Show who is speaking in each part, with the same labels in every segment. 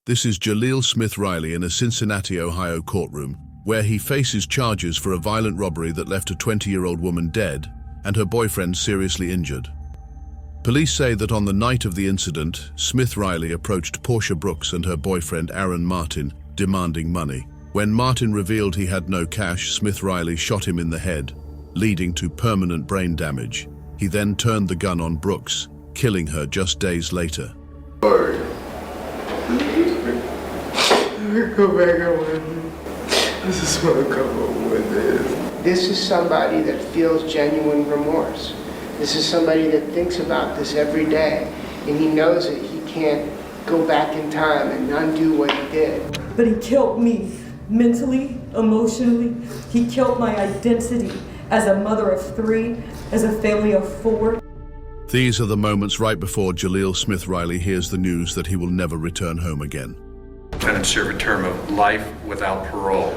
Speaker 1: This is Jaleel Smith Riley in a Cincinnati, Ohio courtroom, where he faces charges for a violent robbery that left a 20-year-old woman dead and her boyfriend seriously injured. Police say that on the night of the incident, Smith Riley approached Portia Brooks and her boyfriend Aaron Martin, demanding money. When Martin revealed he had no cash, Smith Riley shot him in the head, leading to permanent brain damage. He then turned the gun on Brooks, killing her just days later.
Speaker 2: Lord, go back on with this is what I come up with this.
Speaker 3: This is somebody that feels genuine remorse. This is somebody that thinks about this every day, and he knows that he can't go back in time and undo what he did.
Speaker 4: But he killed me mentally, emotionally. He killed my identity as a mother of 3, as a family of 4.
Speaker 1: These are the moments right before Jaleel Smith Riley hears the news that he will never return home again.
Speaker 5: Defendant serve a term of life without parole.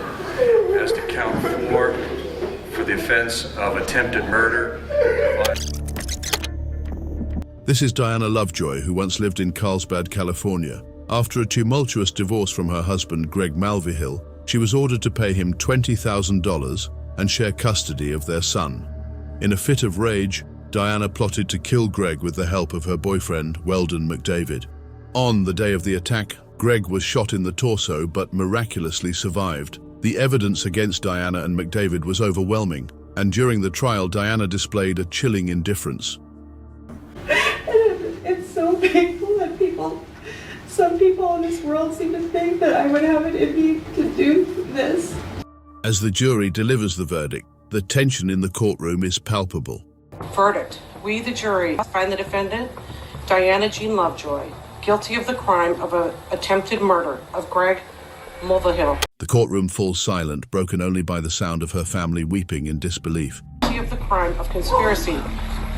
Speaker 5: As to count 4 for the offense of attempted murder.
Speaker 1: This is Diana Lovejoy, who once lived in Carlsbad, California. After a tumultuous divorce from her husband, Greg Malvihill, she was ordered to pay him $20,000 and share custody of their son. In a fit of rage, Diana plotted to kill Greg with the help of her boyfriend, Weldon McDavid. On the day of the attack, Greg was shot in the torso but miraculously survived. The evidence against Diana and McDavid was overwhelming, and during the trial, Diana displayed a chilling indifference.
Speaker 4: It's so painful that some people in this world seem to think that I would have it in me to do this.
Speaker 1: As the jury delivers the verdict, the tension in the courtroom is palpable.
Speaker 6: Verdict. We, the jury, find the defendant, Diana Jean Lovejoy, guilty of the crime of attempted murder of Greg Mulvihill.
Speaker 1: The courtroom falls silent, broken only by the sound of her family weeping in disbelief.
Speaker 6: Guilty of the crime of conspiracy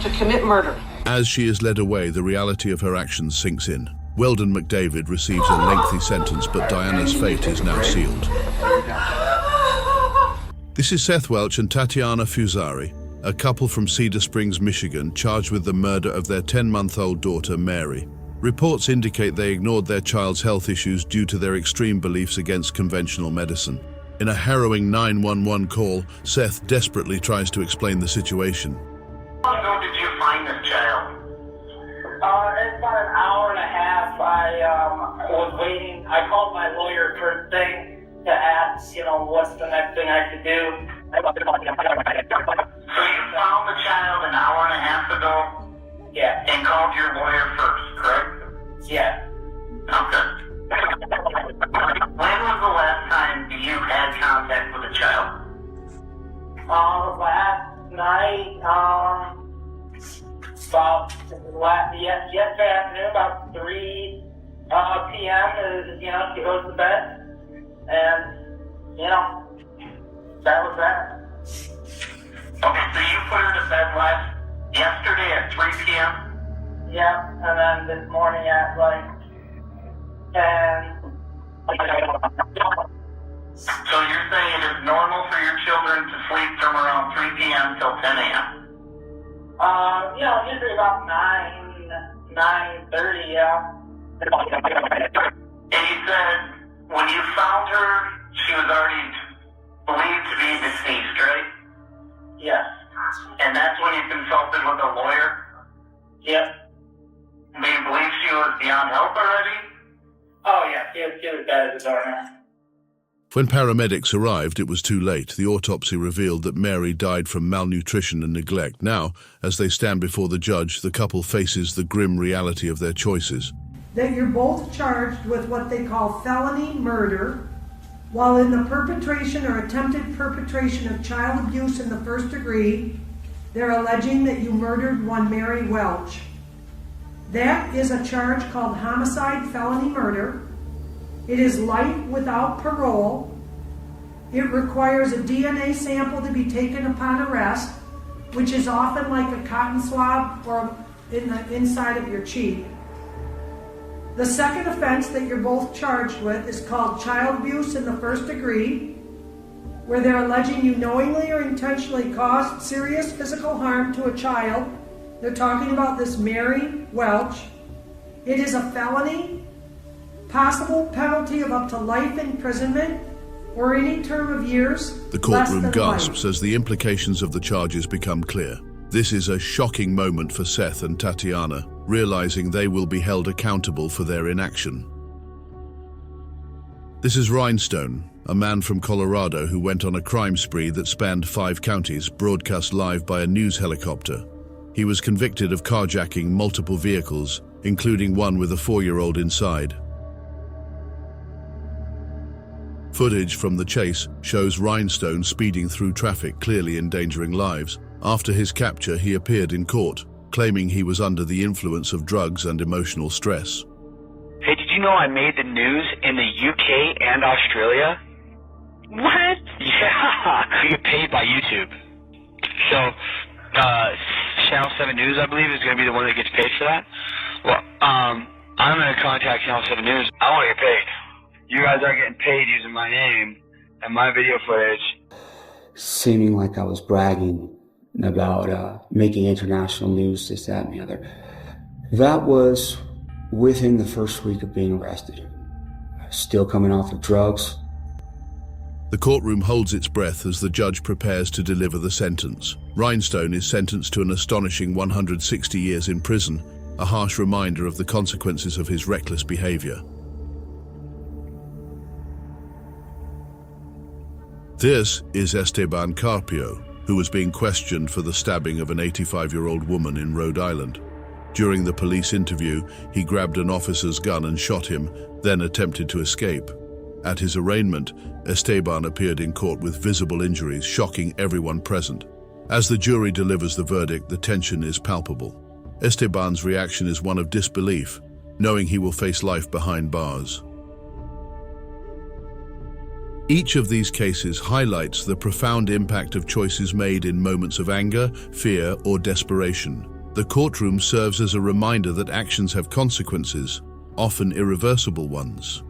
Speaker 6: to commit murder.
Speaker 1: As she is led away, the reality of her actions sinks in. Weldon McDavid receives a lengthy sentence, but Diana's fate is now sealed. This is Seth Welch and Tatiana Fusari, a couple from Cedar Springs, Michigan, charged with the murder of their 10-month-old daughter, Mary. Reports indicate they ignored their child's health issues due to their extreme beliefs against conventional medicine. In a harrowing 911 call, Seth desperately tries to explain the situation.
Speaker 7: How long ago did you find this child?
Speaker 8: It's about an hour and a half. I was waiting. I called my lawyer first thing to ask, what's the next thing I could do.
Speaker 7: So you found the child an hour and a half ago?
Speaker 8: Yeah.
Speaker 7: And called your lawyer first, correct?
Speaker 8: Yeah.
Speaker 7: Okay. When was the last time you had contact with the child?
Speaker 8: Last night, yesterday afternoon, about 3 p.m. She goes to bed. And, that was that.
Speaker 7: Okay, so you put her to bed yesterday at 3 p.m.?
Speaker 8: Yeah, and then this morning at 10.
Speaker 7: So you're saying it is normal for your children to sleep from around 3 p.m. till 10 a.m.?
Speaker 8: Usually about 9:30, yeah.
Speaker 7: And you said when you found her, she was already believed to be deceased, right?
Speaker 8: Yes.
Speaker 7: And that's when you consulted with a lawyer?
Speaker 8: Yep.
Speaker 7: Do you believe she was beyond help already?
Speaker 8: Oh, yeah, she was dead at the door now.
Speaker 1: When paramedics arrived, it was too late. The autopsy revealed that Mary died from malnutrition and neglect. Now, as they stand before the judge, the couple faces the grim reality of their choices.
Speaker 9: That you're both charged with what they call felony murder, while in the perpetration or attempted perpetration of child abuse in the first degree, they're alleging that you murdered one Mary Welch. That is a charge called homicide felony murder. It is life without parole. It requires a DNA sample to be taken upon arrest, which is often like a cotton swab or in the inside of your cheek. The second offense that you're both charged with is called child abuse in the first degree, where they're alleging you knowingly or intentionally caused serious physical harm to a child. They're talking about this Mary Welch. It is a felony possible penalty of up to life imprisonment or any term of years
Speaker 1: The
Speaker 9: less
Speaker 1: courtroom
Speaker 9: than
Speaker 1: gasps
Speaker 9: life.
Speaker 1: as the implications of the charges become clear. This is a shocking moment for Seth and Tatiana, realizing they will be held accountable for their inaction. This is Rhinestone, a man from Colorado who went on a crime spree that spanned 5 counties, broadcast live by a news helicopter. He was convicted of carjacking multiple vehicles, including one with a 4-year-old inside. Footage from the chase shows Rhinestone speeding through traffic, clearly endangering lives. After his capture, he appeared in court, claiming he was under the influence of drugs and emotional stress.
Speaker 10: Hey, did you know I made the news in the UK and Australia? What? Yeah, you get paid by YouTube. So, Channel 7 News, I believe, is going to be the one that gets paid for that. Well, I'm going to contact Channel 7 News. I want to get paid. You guys are getting paid using my name and my video footage.
Speaker 11: Seeming like I was bragging about making international news, this, that, and the other. That was within the first week of being arrested. Still coming off of drugs.
Speaker 1: The courtroom holds its breath as the judge prepares to deliver the sentence. Rhinestone is sentenced to an astonishing 160 years in prison, a harsh reminder of the consequences of his reckless behavior. This is Esteban Carpio, who was being questioned for the stabbing of an 85-year-old woman in Rhode Island. During the police interview, he grabbed an officer's gun and shot him, then attempted to escape. At his arraignment, Esteban appeared in court with visible injuries, shocking everyone present. As the jury delivers the verdict, the tension is palpable. Esteban's reaction is one of disbelief, knowing he will face life behind bars. Each of these cases highlights the profound impact of choices made in moments of anger, fear, or desperation. The courtroom serves as a reminder that actions have consequences, often irreversible ones.